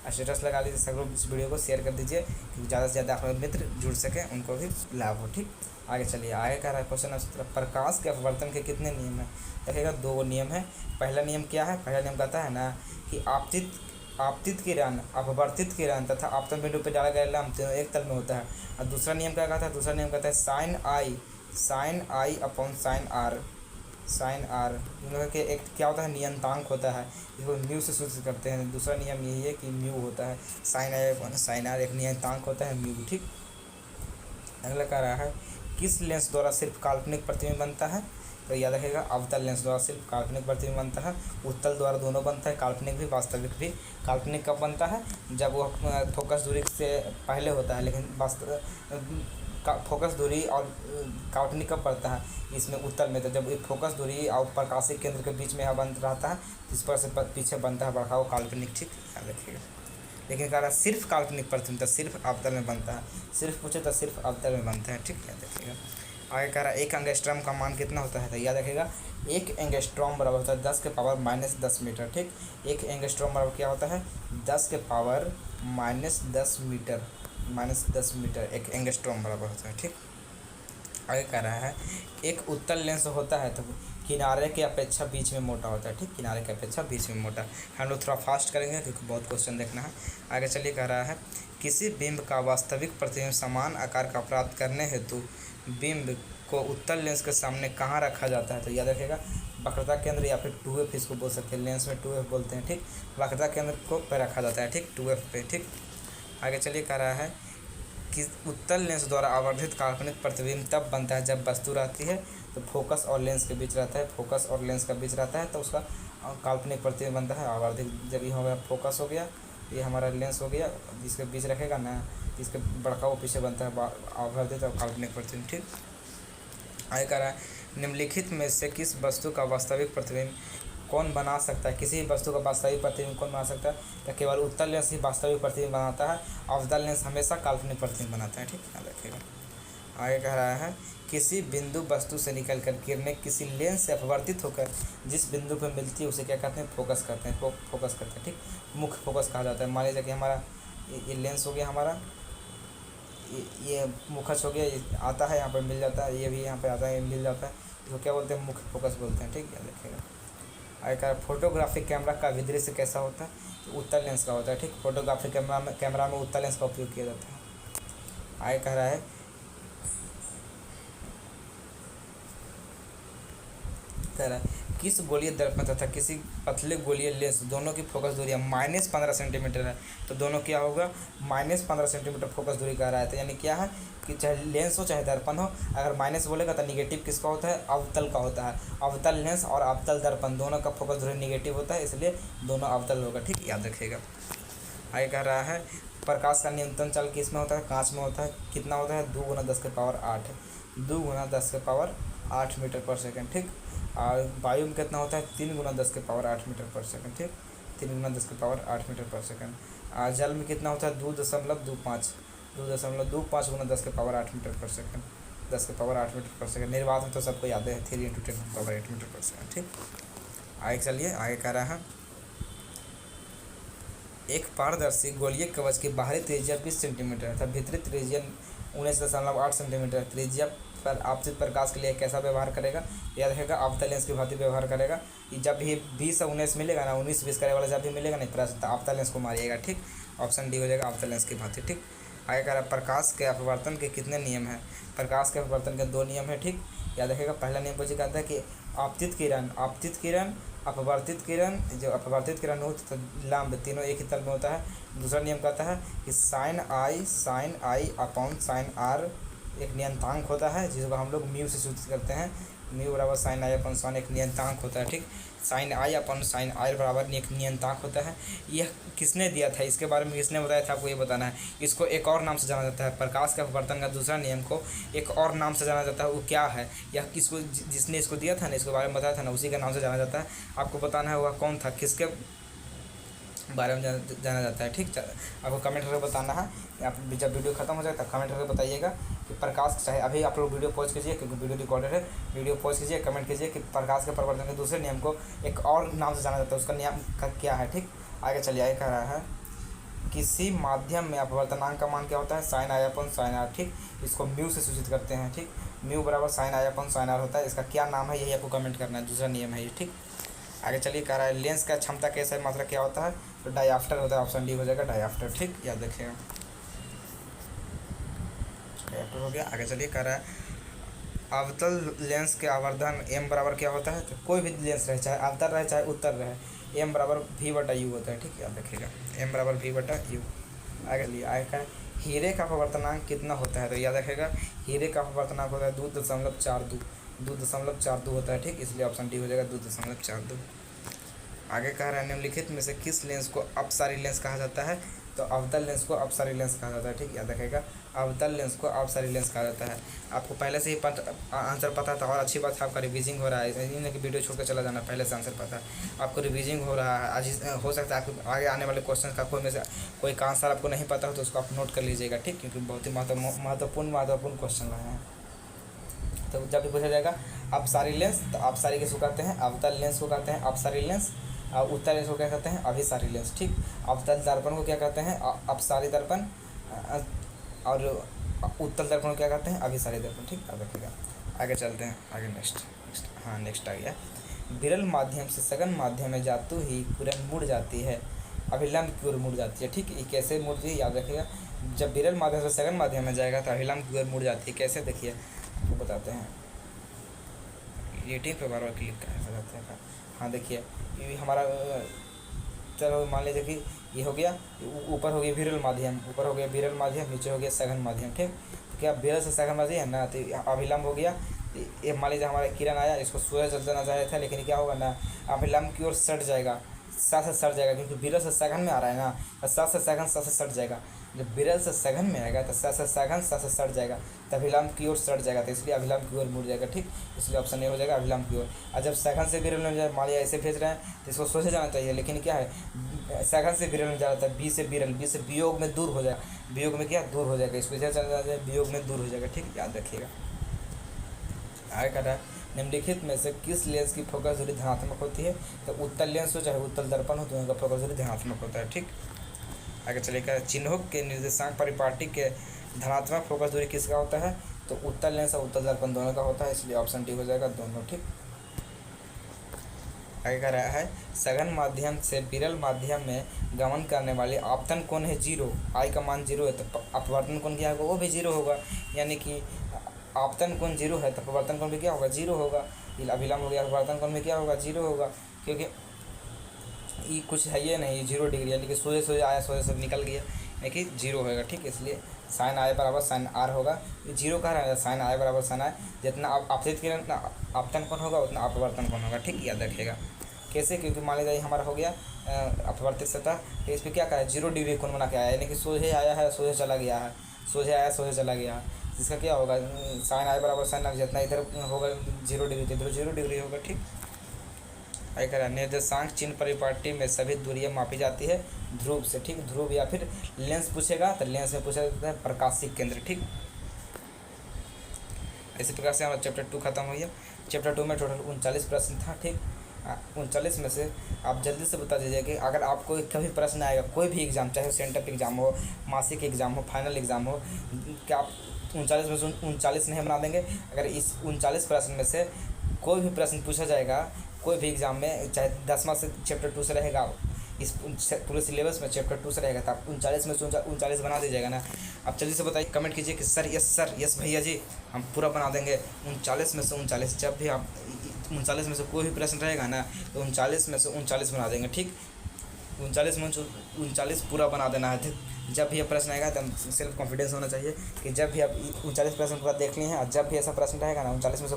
स्टेटस लगा लीजिए, सब लोग इस वीडियो को शेयर कर दीजिए कि ज़्यादा से ज़्यादा अपने मित्र जुड़ सकें, उनको भी लाभ हो, ठीक। आगे चलिए, आगे कह रहा है क्वेश्चन नंबर 17, प्रकाश के अपवर्तन के कितने नियम हैं? देखिएगा 2 नियम है। पहला नियम क्या है? पहला नियम कहता है ना कि आपतित किरण, अपवर्तित किरण तथा आपतन बिंदु पर डाला गया लंब तीनों एक तल में होता है। और दूसरा नियम क्या कहता है? दूसरा नियम कहता है sine i upon sine r इन लोगों के एक क्या होता है? नियंतांक होता है, इसको म्यू से सूचित करते हैं। दूसरा नियम यही है कि म्यू होता है, sine i upon sine r एक नियंतांक होता है म्यू, ठीक। अगला कह रहा है किस लेंस द्वारा सिर्फ काल्पनिक प्रतिबिंब बनता है? तो याद रखिएगा अवतल लेंस द्वारा सिर्फ काल्पनिक प्रतिबिंब बनता है, उत्तल द्वारा दोनों बनता है, काल्पनिक भी वास्तविक भी। काल्पनिक कब बनता है? जब वो फोकस दूरी से पहले होता है, लेकिन वास्तव फोकस दूरी और काल्पनिक कब पड़ता है? इसमें उत्तल में। तो जब फोकस दूरी और प्रकाशिक केंद्र के बीच में यह बंद रहता है, इस पर से पीछे बनता है बड़ा वो काल्पनिक, ठीक। याद रखिएगा। लेकिन कह रहा है सिर्फ काल्पनिक प्रतिबिंब तो सिर्फ अवतल में बनता है, सिर्फ पूछे तो सिर्फ अवतल में बनता है, ठीक। याद रखिएगा। आगे कह रहा है 1 एंगस्ट्रॉम का मान कितना होता है? तो याद रखिएगा 1 एंगस्ट्रॉम बराबर होता है 10 के पावर -10 मीटर, ठीक। 1 एंगस्ट्रॉम बराबर क्या होता है? 10 के पावर -10 मीटर, -10 मीटर 1 एंगस्ट्रॉम बराबर होता है, ठीक। आगे कह रहा है एक उत्तल लेंस होता है तो किनारे के अपेक्षा बीच में मोटा होता है, ठीक। किनारे की अपेक्षा बीच में मोटा। हम लोग थोड़ा फास्ट करेंगे क्योंकि बहुत क्वेश्चन देखना है। आगे चलिए, कह रहा है किसी बिंब का वास्तविक प्रतिबिंब समान आकार का प्राप्त करने हेतु बिंब को उत्तल लेंस के सामने कहाँ रखा जाता है? तो याद रखिएगा वक्रता केंद्र या फिर 2F इसको बोल सकते हैं, लेंस में 2F बोलते हैं, ठीक। वक्रता केंद्र को पे रखा जाता है, ठीक, 2F पे, ठीक। आगे चलिए, कह रहा है कि उत्तल लेंस द्वारा आवर्धित काल्पनिक प्रतिबिंब तब बनता है जब वस्तु रहती है तो फोकस और लेंस के बीच रहता है, फोकस और लेंस का बीच रहता है तो उसका काल्पनिक प्रतिबिंब बनता है आवर्धित। जब ये हो गया फोकस हो गया, ये हमारा लेंस हो गया, जिसके बीच रखेगा ना इसके बड़का वो पीछे बनता है आवर्धित और काल्पनिक प्रतिबिंब, ठीक। आगे कह रहा है निम्नलिखित में से किस वस्तु का वास्तविक प्रतिबिंब कौन बना सकता है? किसी भी वस्तु का वास्तविक प्रतिबिंब कौन बना सकता है? तो केवल उत्तल लेंस ही वास्तविक प्रतिबिंब बनाता है, अवतल लेंस हमेशा काल्पनिक प्रतिबिंब बनाता है, ठीक। याद रखिएगा। आगे कह रहा है किसी बिंदु वस्तु से निकलकर किरणें किसी लेंस से अपवर्तित होकर जिस बिंदु पर मिलती है उसे क्या कहते हैं? फोकस करते हैं, फोकस करते हैं, ठीक। मुख्य फोकस कहा जाता है। मान लीजिए कि हमारा ये लेंस हो गया, हमारा ये मुखच हो गया, ये आता है यहाँ पर मिल जाता है, ये भी यहाँ पर आता है मिल जाता है, इसको क्या बोलते हैं? मुख्य फोकस बोलते हैं, ठीक। याद रखिएगा। आगे फोटोग्राफिक कैमरा का विदृश्य कैसा होता है? तो उत्तल लेंस का होता है, ठीक। फोटोग्राफिक कैमरा में उत्तल लेंस का उपयोग किया जाता है। आगे कह रहा है किस गोलीय दर्पण तथा किसी पतले गोलीय लेंस दोनों की फोकस दूरी -15 सेंटीमीटर है? तो दोनों क्या होगा? -15 सेंटीमीटर फोकस दूरी कह रहा है। तो यानी क्या है कि चाहे लेंस हो चाहे दर्पण हो, अगर माइनस बोलेगा तो निगेटिव किसका होता है? अवतल का होता है। अवतल लेंस और अवतल दर्पण दोनों का फोकस दूरी निगेटिव होता है, इसलिए दोनों अवतल होगा, ठीक। याद रखिएगा। आगे कह रहा है प्रकाश का न्यूनतम चाल किस में होता है? कांच में होता है। कितना होता है? 2 × 10 के पावर 8, 2 × 10 के पावर 8 मीटर पर सेकेंड, ठीक। और वायु में कितना होता है? 3 × 10 के पावर 8 मीटर पर सेकेंड, ठीक। 3 × 10 के पावर 8 मीटर पर सेकेंड। जल में कितना होता है? 2.25 × 10 के पावर 8 मीटर पर सेकेंड, 10 के पावर 8 मीटर पर सेकेंड। निर्वात में तो सबको याद है 3 × 10 के पावर 8 मीटर पर सेकेंड, ठीक। आगे चलिए, आगे कह रहा है एक पारदर्शी गोलीय कवच की बाहरी त्रिज्या 20 सेंटीमीटर तथा भीतरी त्रिज्या 19.8 सेंटीमीटर त्रिज्या पर आपतित प्रकाश के लिए कैसा व्यवहार करेगा? याद रखेगा अवतल लेंस की भांति व्यवहार करेगा। जब भी 20 और 19 मिलेगा ना, 19-20 करे वाला जब भी मिलेगा नहीं प्रश्न अवतल लेंस को मारिएगा, ठीक। ऑप्शन डी हो जाएगा अवतल लेंस की भांति, ठीक। आगे कह रहा है प्रकाश के अपवर्तन के कितने नियम हैं? प्रकाश के अपवर्तन के 2 नियम है, ठीक। याद रखेगा पहला नियम पूछे कहता है कि आपतित किरण अपवर्तित किरण, जो अपवर्तित किरण हो तो लंब तीनों एक ही तल में होता है। दूसरा नियम कहता है कि sine i upon sine r एक नियंतांक होता है जिसको हम लोग म्यू से सूचित करते हैं। म्यू बराबर साइन आई अपॉन साइन एक नियंतांक होता है, ठीक। साइन आई अपन साइन आई बराबर एक नियंतांक होता है। यह किसने दिया था, इसके बारे में किसने बताया था, आपको ये बताना है। इसको एक और नाम से जाना जाता है, प्रकाश के अपवर्तन का दूसरा नियम को एक और नाम से जाना जाता है, वो क्या है, यह किसको जिसने इसको दिया था ना, इसके बारे में बताया था ना, उसी के नाम से जाना जाता है। आपको बताना है वह कौन था, किसके बारे में जाना जाता है। ठीक, आपको कमेंट करके बताना है। आप जब वीडियो खत्म हो जाए तब कमेंट करके बताइएगा कि प्रकाश, चाहे अभी आप लोग वीडियो पॉज कीजिए क्योंकि वीडियो रिकॉर्डेड है, वीडियो पॉज कीजिए, कमेंट कीजिए कि प्रकाश के परिवर्तन के दूसरे नियम को एक और नाम से जाना जाता है, उसका नियम का क्या है। ठीक, आगे चलिए। आगे कह रहा है किसी माध्यम में अपवर्तनांक का मान क्या होता है, sine i upon sine r. ठीक, इसको म्यू से सूचित करते हैं। ठीक, म्यू बराबर sine i upon sine r होता है। इसका क्या नाम है, यही आपको कमेंट करना है, दूसरा नियम है ये। ठीक, आगे चलिए। कह रहा है लेंस का क्षमता कैसा है, मात्रा क्या होता है, तो डायऑप्टर होता है, ऑप्शन डी हो जाएगा डायऑप्टर। ठीक, याद रखिएगा, डायऑप्टर हो गया। आगे चलिए। कह रहा है अवतल लेंस के आवर्धन एम बराबर क्या होता है, तो कोई भी लेंस रहे, चाहे अवतल रहे चाहे उत्तर रहे, एम बराबर वी बटा यू होता है। ठीक, याद रखिएगा, एम बराबर वी बटा यू। आगे लिए। आगे का हीरे का अपवर्तनांक कितना होता है, तो याद रखिएगा हीरे का अपवर्तनांक होता है 2.42 होता है। ठीक, इसलिए ऑप्शन डी हो जाएगा 2.42। आगे कह रहा है निम्नलिखित में से किस लेंस को अपसारी लेंस कहा जाता है, तो अवतल लेंस को अपसारी लेंस कहा जाता है। ठीक, याद रखेगा, अवतल लेंस को अपसारी लेंस कहा जाता है। आपको पहले से ही आंसर पता था, और अच्छी बात है आपका रिवीजिंग हो रहा है, इसलिए नहीं कि वीडियो छोड़ कर चला जाना, पहले से आंसर पता है आपको, रिवीजिंग हो रहा है। आज हो सकता है आपको आगे आने वाले क्वेश्चन का कोई में से कोई का आंसर आपको नहीं पता हो तो उसको आप नोट कर लीजिएगा। ठीक, क्योंकि बहुत ही महत्वपूर्ण क्वेश्चन रहे हैं। तो जब भी पूछा जाएगा अपसारी लेंस, तो अपसारी किसको कहते हैं, अवतल लेंस को कहते हैं अपसारी लेंस, और उत्तल लेंस को क्या कहते हैं, अभिसारी लेंस। ठीक, अवतल दर्पण को क्या कहते हैं, अपसारी दर्पण, और उत्तल दर्पण को क्या कहते हैं, अभिसारी दर्पण। ठीक, अब रखिएगा। आगे चलते हैं, आगे नेक्स्ट आ गया। विरल माध्यम से सघन माध्यम में जातु ही किरण मुड़ जाती है, अभिलंब की ओर मुड़ जाती है। ठीक, ये कैसे मुड़ती है, याद रखिएगा। जब विरल माध्यम से सघन माध्यम में जाएगा तो अभिलंब की ओर मुड़ जाती है, कैसे, देखिए आपको बताते हैं। रेटिंग पे बार बार क्लिक करते हैं। हाँ देखिए, ये हमारा चलो मान लीजिए कि ये हो गया, ऊपर हो गया विरल माध्यम, ऊपर हो गया विरल माध्यम, नीचे हो गया सघन माध्यम। ठीक, तो क्या विरल से सघन माध्यम है ना, तो अभिलंब हो गया। ये मान लीजिए हमारा किरण आया, इसको सूर्य जल देना चाह रहे थे, लेकिन क्या होगा ना, अभिलंब की ओर सट जाएगा, साथ से सट जाएगा, क्योंकि विरल से सघन में आ रहा है ना, तो साथ से सघन साथ से सट जाएगा। जब विरल से सघन में आएगा तो साथ से सघन साथ से सट जाएगा, तो अभिलंब की ओर सट जाएगा, तो इसलिए अभिलंब की ओर मुड़ जाएगा। ठीक, इसलिए ऑप्शन ए हो जाएगा अभिलंब की ओर। और जब सघन से विरल में जाए, मान लिया ऐसे भेज रहे हैं तो इसको सोचे जाना चाहिए, लेकिन क्या है सघन से विरल में जा रहा था, बी से विरल, बी से वियोग में दूर हो जाएगा, वियोग में क्या दूर हो जाएगा, इसको चला जाए वियोग में दूर हो जाएगा। ठीक, याद रखिएगा। आगे कह रहा है निम्नलिखित में से किस लेंस की फोकस दूरी धनात्मक होती है, तो उत्तल लेंस हो चाहे उत्तल दर्पण हो, तो उनका फोकस दूरी धनात्मक होता है। ठीक, आगे चलेगा। चिन्हों के निर्देशांक परिपाटी के धनात्मक फोकस दूरी किसका होता है, तो उत्तल लेंस और उत्तल दर्पण दोनों का होता है, इसलिए ऑप्शन डी हो जाएगा दोनों। ठीक, आगे कह रहा है सघन माध्यम से विरल माध्यम में गमन करने वाले आपतन कोण है 0, आई का मान 0 है, तो अपवर्तन कोण क्या होगा, वो भी 0 होगा। यानी कि आपतन कोण 0 है तो अपवर्तन कोण भी क्या होगा, 0 होगा। अभिलंब हो गया, अपवर्तन कोण में क्या होगा, 0 होगा, क्योंकि ये कुछ है ये नहीं 0 डिग्री, यानी कि सोए आया, सोए से निकल गया, यानी कि 0 होगा। ठीक, इसलिए साइन आई बराबर साइन आर होगा, ये 0 कह रहा है, साइन आई बराबर साइन आई, जितना आपतित किरण उतना आपतन कोण होगा उतना अपवर्तन कोण होगा। ठीक, याद रखिएगा। कैसे, क्योंकि मान लीजिए हमारा हो गया अपवर्तित सतह, तो इस पर क्या कहा है 0 डिग्री कोण बना के आया, यानी कि सोझे आया है सोझे चला गया है, सोझे आया सोझे चला गया है, जिसका क्या होगा साइन आई बराबर साइन आई, जितना इधर होगा 0 डिग्री तो इधर 0 डिग्री होगा। ठीक, आगे निर्देशांक चिन्ह परिपाटी में सभी दूरियां मापी जाती है ध्रुव से। ठीक, ध्रुव या फिर लेंस पूछेगा तो लेंस में पूछा जाता है प्रकाशिक केंद्र। ठीक, इसी प्रकार से हमारा चैप्टर 2 खत्म हुई है। चैप्टर 2 में टोटल 39 प्रश्न था। ठीक, 39 में से आप जल्दी से बता दीजिए कि अगर आपको कभी प्रश्न आएगा कोई भी एग्ज़ाम, चाहे सेंटर एग्ज़ाम हो, मासिक एग्ज़ाम हो, फाइनल एग्ज़ाम हो, क्या आप 39 में से 39 नहीं बना देंगे। अगर इस 39 प्रश्न में से कोई भी प्रश्न पूछा जाएगा कोई भी एग्ज़ाम में, चाहे 10वां से चैप्टर 2 से रहेगा, इस पूरे सिलेबस में चैप्टर 2 से रहेगा, तो आप 39 में से 39 बना दीजिएगा ना। आप जल्दी से बताइए, कमेंट कीजिए कि सर यस भैया जी, हम पूरा बना देंगे 39 में से 39। जब भी आप 39 में से कोई भी प्रश्न रहेगा ना, तो 39 में से 39 बना देंगे। ठीक, 39 में 39 पूरा बना देना है। जब भी ये प्रश्न आएगा तो सेल्फ कॉन्फिडेंस होना चाहिए कि जब भी आप 39 प्रश्न पूरा देख लिए हैं, और जब भी ऐसा प्रश्न रहेगा ना 39 में से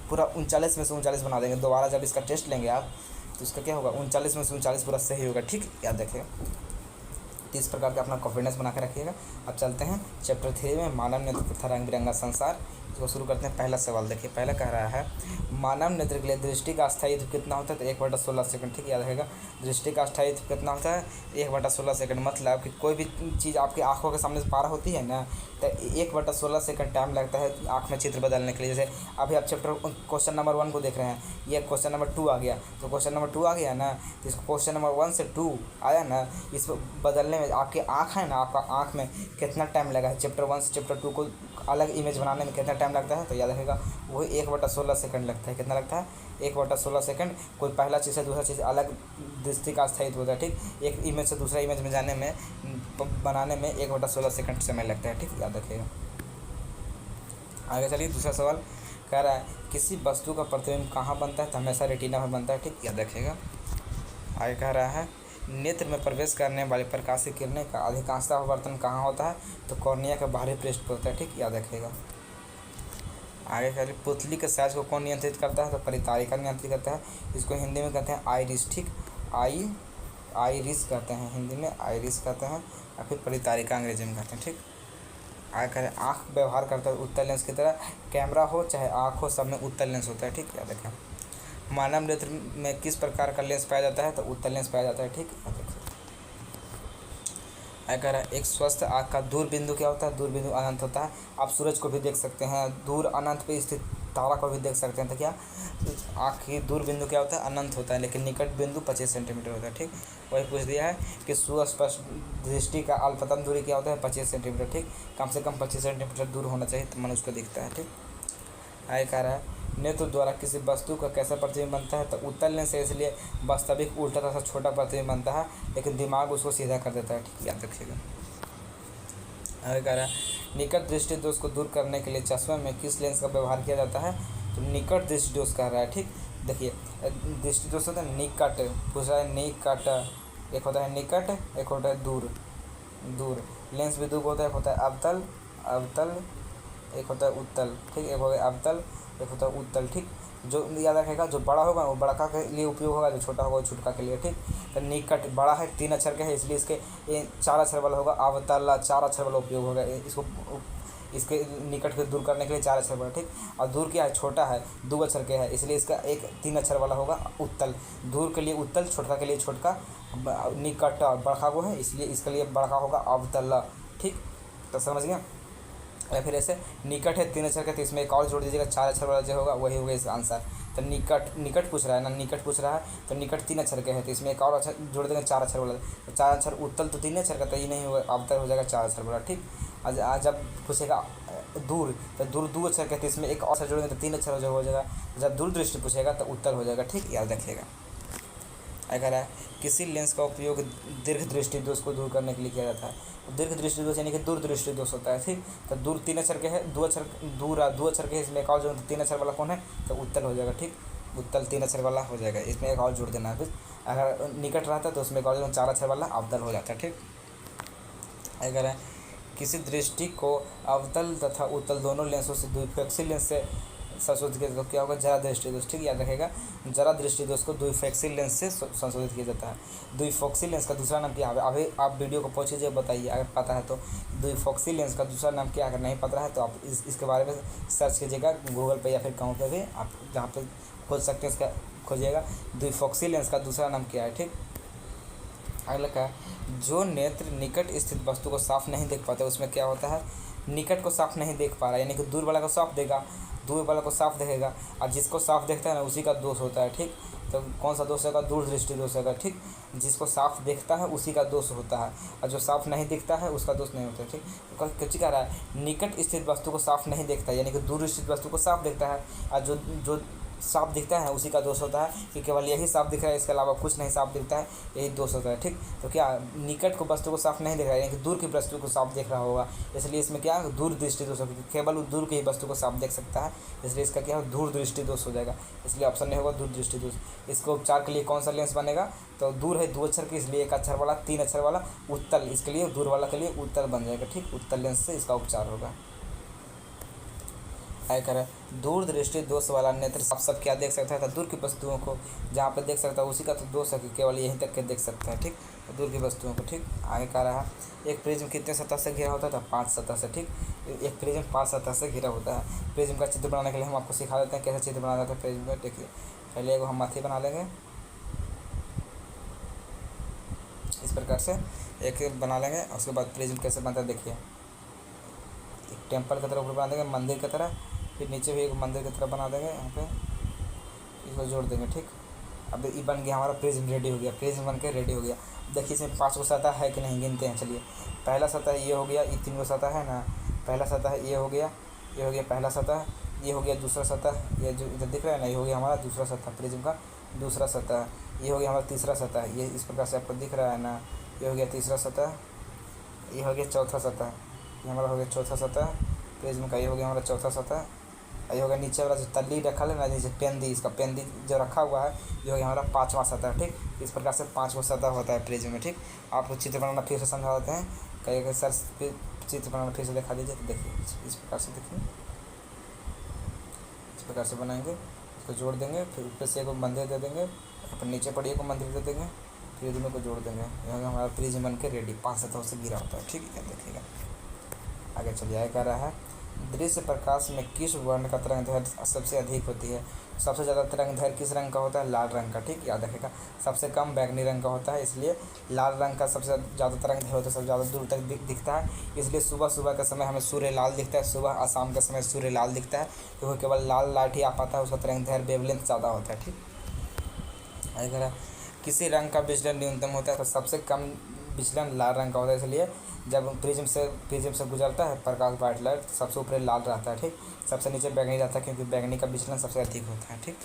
पूरा 39 में से 39 बना देंगे। दोबारा जब इसका टेस्ट लेंगे आप तो इसका क्या होगा, 39 में से 39 पूरा सही होगा। ठीक, याद रखिएगा। तो इस प्रकार का अपना कॉन्फिडेंस बना के रखिएगा। अब चलते हैं चैप्टर 3 में, मानव नेत्र तथा रंग बिरंगा संसार। इसको शुरू करते हैं। पहला सवाल देखिए, पहला कह रहा है मानव नेत्र के लिए दृष्टि का स्थायित्व कितना होता है, तो 1/16 सेकंड। ठीक, याद रखेगा। दृष्टि का स्थायित्व कितना होता है, 1/16 सेकंड। मतलब कि कोई भी चीज़ आपकी आंखों के सामने से पार होती है ना, तो 1/16 सेकंड टाइम लगता है आँख में चित्र बदलने के लिए। जैसे अभी आप चैप्टर क्वेश्चन नंबर 1 को देख रहे हैं, ये क्वेश्चन नंबर 2 आ गया, तो क्वेश्चन नंबर 2 आ गया ना, तो इसको क्वेश्चन नंबर 1 से 2 आया ना, इस बदलने में आपकी आँख है ना, आपका आँख में कितना टाइम लगा है, चैप्टर 1 से चैप्टर 2 को अलग इमेज बनाने में कितना टाइम लगता है, तो याद रखेगा वही 1/16 सेकंड लगता है। कितना लगता है, 1/16 सेकंड। कोई पहला चीज़ से दूसरा चीज़ अलग दृष्टि का स्थायित्व होता है। ठीक, एक इमेज से दूसरा इमेज में जाने में बनाने में 1/16 सेकंड समय लगता है। ठीक, याद रखिएगा। आगे चलिए, दूसरा सवाल कह रहा है किसी वस्तु का प्रतिबिंब कहाँ बनता है, तो हमेशा रेटिना में बनता है। ठीक, याद रखिएगा। आगे कह रहा है नेत्र में प्रवेश करने वाली प्रकाश की किरणें का अधिकांशतः आवर्तन कहाँ होता है, तो कॉर्निया के बाहरी पृष्ठ पर होता है। ठीक, याद रखिएगा। आगे कह रही पुतली के साइज को कौन नियंत्रित करता है, तो परितारिका नियंत्रित करता है। इसको हिंदी में कहते हैं आइरिस। ठीक, आइरिस कहते हैं, हिंदी में आइरिस कहते हैं, या फिर परितारिका अंग्रेजी में कहते हैं। ठीक, आगे कह रहे आँख व्यवहार करता है उत्तल लेंस की तरह। कैमरा हो चाहे आँख हो, सब में उत्तल लेंस होता है। ठीक, याद रखें। मानव नेत्र में किस प्रकार का लेंस पाया जाता है, तो उत्तल लेंस पाया जाता है। ठीक, याद रखें। कह रहा है एक स्वस्थ आँख का दूर बिंदु क्या होता है, दूर बिंदु अनंत होता है। आप सूरज को भी देख सकते हैं, दूर अनंत पे स्थित तारा को भी देख सकते हैं, तो क्या आँख की दूर बिंदु क्या होता है, अनंत होता है, लेकिन निकट बिंदु 25 सेंटीमीटर होता है। ठीक, वही पूछ दिया है कि सुस्पष्ट दृष्टि का अल्पतम दूरी क्या होता है, 25 सेंटीमीटर। ठीक, कम से कम 25 सेंटीमीटर दूर होना चाहिए तो मनुष्य को दिखता है। ठीक, आगे कह रहा है नेत्र द्वारा किसी वस्तु का कैसा प्रतिबिंब बनता है, तो उत्तल लेंस से इसलिए वास्तविक उल्टा तथा छोटा प्रतिबिंब बनता है, लेकिन दिमाग उसको सीधा कर देता है। ठीक, याद रखिएगा। आगे कह रहा है निकट दृष्टि दोष को दूर करने के लिए चश्मे में किस लेंस का व्यवहार किया जाता है, तो निकट दृष्टि दोष कह रहा है। ठीक, देखिए दृष्टि दोष होता है निकट, पूछ रहा है निकट, एक होता है निकट, एक होता है दूर। दूर लेंस भी दो होता है, एक होता है अवतल, एक होता है उत्तल। ठीक, एक हो गया अवतल, एक होता है उत्तल। ठीक, जो याद रखेगा जो बड़ा होगा वो बड़का के लिए उपयोग होगा, जो छोटा होगा वो छोटका के लिए। ठीक, तो निकट बड़ा है, 3 अक्षर के है, इसलिए इसके 4 अक्षर वाला होगा। अवतल 4 अक्षर वाला उपयोग होगा, इसको इसके निकट को दूर करने के लिए 4 अक्षर वाला। ठीक, और दूर क्या है, छोटा है, 2 अक्षर के है, इसलिए इसका 3 अक्षर वाला होगा उत्तल। दूर के लिए उत्तल, छोटका के लिए छोटका, निकट बड़का को है, इसलिए इसके लिए बड़का होगा अवतल। ठीक, तो समझ गया। या फिर ऐसे निकट है 3 अक्षर का, तो इसमें एक और जोड़ दीजिएगा, 4 अक्षर वाला जो होगा वही होगा इसका आंसर। तो निकट पूछ रहा है ना, निकट पूछ रहा है, तो निकट 3 अक्षर के है, तो इसमें एक और अक्षर जोड़ देंगे 4 अक्षर वाला, तो 4 अक्षर उत्तल तो 3 अक्षर का, तो ये नहीं होगा, अवतल हो जाएगा 4 अक्षर वाला। ठीक, आज जब पूछेगा दूर, तो दूर 2 अक्षर के, तो इसमें एक और अक्षर जोड़ेंगे तो 3 अक्षर हो जाएगा। जब दूर दृष्टि पूछेगा तो उत्तल हो जाएगा। ठीक, याद रखिएगा। अगर है किसी लेंस का उपयोग दीर्घ दृष्टि दोष को दूर करने के लिए किया जाता है, दीर्घ दृष्टि दोष यानी कि दूर दृष्टि दोष होता है। ठीक, तो दूर 3 अक्षर के है, 2 अक्षर दूर 2 अक्षर के, इसमें एक और जो 3 अक्षर वाला कौन है, तो उत्तल हो जाएगा। ठीक, उत्तल 3 अक्षर वाला हो जाएगा, इसमें एक और जोड़ देना है। फिर अगर निकट रहता है तो उसमें एक और 4 अक्षर वाला अवतल हो जाता है। ठीक, अगर है किसी दृष्टि को अवतल तथा उत्तल दोनों लेंसों से द्विफेक्षी लेंस से संशोधित किया, तो क्या होगा, जरा दृष्टि दोष। ठीक, याद रखेगा। जरा दृष्टि दोष को द्विफोक्सी लेंस से संशोधित किया जाता है। द्विफोक्सी लेंस का दूसरा नाम क्या है, अभी आप वीडियो को पहुँच कीजिए, बताइए अगर पता है तो। द्विफोक्सी लेंस का दूसरा नाम क्या है, अगर नहीं पता है तो आप इसके बारे में सर्च कीजिएगा गूगल पे या फिर कहीं पे भी, आप जहाँ पे खोज सकते हैं इसका खोजिएगा, द्विफोक्सी लेंस का दूसरा नाम क्या है। ठीक, अगला क्या है, जो नेत्र निकट स्थित वस्तु को साफ नहीं देख पाते उसमें क्या होता है, निकट को साफ नहीं देख पा रहा, यानी कि दूर वाला को साफ देगा, दूर वाला को साफ देखेगा, और जिसको साफ देखता है ना उसी का दोष होता है। ठीक, तो कौन सा दोष होगा, दूर दृष्टि दोष होगा। ठीक, जिसको साफ देखता है उसी का दोष होता है, और जो साफ नहीं दिखता है उसका दोष नहीं होता है। ठीक, तो कुछ कह रहा है निकट स्थित वस्तु को साफ नहीं देखता, यानी कि दूर स्थित वस्तु को साफ देखता है, और जो साफ दिखता है उसी का दोष होता है कि केवल यही साफ दिख रहा है, इसके अलावा कुछ नहीं साफ दिखता है, यही दोष होता है। ठीक, तो क्या निकट को वस्तु को साफ नहीं दिख रहा है, यानी कि दूर की वस्तु को साफ देख रहा होगा, इसलिए इसमें क्या दूर दृष्टि दोष होगा, केवल दूर की ही वस्तु को साफ देख सकता है, इसलिए इसका क्या है, दूर दृष्टि दोष हो जाएगा, इसलिए ऑप्शन नहीं होगा दूर दृष्टि दोष। इसको उपचार के लिए कौन सा लेंस बनेगा, तो दूर है 2 अक्षर की, इसलिए 1 अक्षर वाला, 3 अक्षर वाला उत्तल, इसके लिए दूर वाला के लिए उत्तल बन जाएगा। ठीक, उत्तल लेंस से इसका उपचार होगा। आय कर दूर दृष्टि दोष वाला नेत्र आप सब क्या देख सकता है, तो दूर की वस्तुओं को जहाँ पे देख सकता है उसी का तो दोष है कि केवल यहीं तक के देख सकता है। ठीक, दूर की वस्तुओं को। ठीक, आगे कह रहा है एक प्रिज्म कितने सतह से घिरा होता था, 5 सतह से। ठीक, एक प्रिज्म 5 सतह से घिरा होता है। प्रिज्म का चित्र बनाने के लिए हम आपको सिखा देते हैं कैसे चित्र बनाना था प्रिज्म का। देखिए पहले एगो हम माथी बना लेंगे इस प्रकार से, एक बना लेंगे। उसके बाद प्रिज्म कैसे बनता है देखिए, एक टेम्पल की तरह ऊपर बना देंगे, मंदिर की तरह, फिर नीचे भी एक मंदिर की तरह बना देंगे। यहाँ पे इसको जोड़ देंगे। ठीक, अब ये बन गया हमारा प्रिज्म, रेडी हो गया। प्रिज्म बन के रेडी हो गया। देखिए इसमें 5 गो सतह है कि नहीं, गिनते हैं। चलिए पहला सतह ये हो गया, ये 3 गो सतह है ना। पहला सतह ये हो गया, ये हो गया पहला सतह, ये हो गया दूसरा सतह, ये जो इधर दिख रहा है ना, ये हो गया हमारा दूसरा सतह, प्रिज्म का दूसरा सतह। ये हो गया हमारा तीसरा सतह, ये इस प्रकार से आपको दिख रहा है ना। ये हो गया तीसरा सतह, ये हो गया चौथा सतह, ये हमारा हो गया चौथा सतह प्रिज्म का। ये हो गया हमारा चौथा सतह। ये हो गया नीचे वाला जो तल्ली रखा है ना, नीचे पेंदी, इसका पेंदी जो रखा हुआ है, ये हो गया हमारा 5वां सतह। ठीक, इस प्रकार से 5 गो सतह होता है प्रिज्म में। ठीक, आपको चित्र बनाना फिर से समझा देते हैं। कई सर चित्र बनाना फिर से दिखा दीजिए। तो देखिए इस प्रकार से, देखिए इस प्रकार से बनाएंगे, इसको जोड़ देंगे, फिर ऊपर से एक मंदिर दे देंगे, फिर नीचे पड़ी को मंदिर दे देंगे, फिर दोनों को जोड़ देंगे। यहाँ हमारा प्रिज्म बन के रेडी 5 सतहों से गिरा होता है। ठीक है, देखिएगा आगे चलिए। आगे कह रहा है दृश्य प्रकाश में किस वर्ण का तरंग दैर्घ्य सबसे अधिक होती है। सबसे ज़्यादा तरंग दैर्घ्य किस रंग का होता है, लाल रंग का। ठीक, याद रखेगा। सबसे कम बैगनी रंग का होता है, इसलिए लाल रंग का सबसे ज़्यादा तरंग दैर्घ्य होता है, सबसे ज़्यादा दूर तक दिखता है। इसलिए सुबह सुबह के समय हमें सूर्य लाल दिखता है, सुबह और शाम के समय सूर्य लाल दिखता है, क्योंकि केवल लाल लाइट ही आ पाता है, उसका तरंग दैर्घ्य वेवलेंथ ज़्यादा होता है। ठीक, अगर किसी रंग का विचलन न्यूनतम होता है तो सबसे कम विचलन लाल रंग का होता है, इसलिए जब प्रिज्म से गुजरता है प्रकाश, वाइट लाइट, सबसे ऊपर लाल रहता है। ठीक, सबसे नीचे बैगनी रहता है, क्योंकि बैगनी का विचलन सबसे अधिक होता है। ठीक,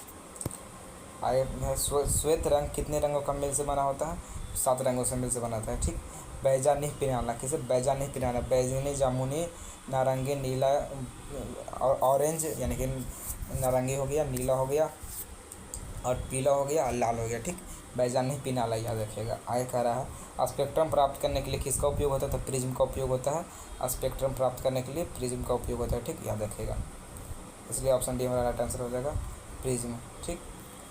आगे श्वेत रंग कितने रंगों का मिल से बना होता है, 7 रंगों से मिल से बनाता है। ठीक, बैजानी पिनाला, किसे बैजानी पिनाला, बैगनी, जामुनी, नारंगी, नीला और ऑरेंज, यानी कि नारंगी हो गया, नीला हो गया और पीला हो गया और लाल हो गया। ठीक, बैजानी पिनाला याद रखिएगा। आगे कह रहा है स्पेक्ट्रम प्राप्त करने के लिए किसका उपयोग होता है, तो प्रिज्म का उपयोग होता है। स्पेक्ट्रम प्राप्त करने के लिए प्रिज्म का उपयोग होता है। ठीक, याद रखिएगा। इसलिए ऑप्शन डी हमारा राइट आंसर हो जाएगा, प्रिज्म। ठीक,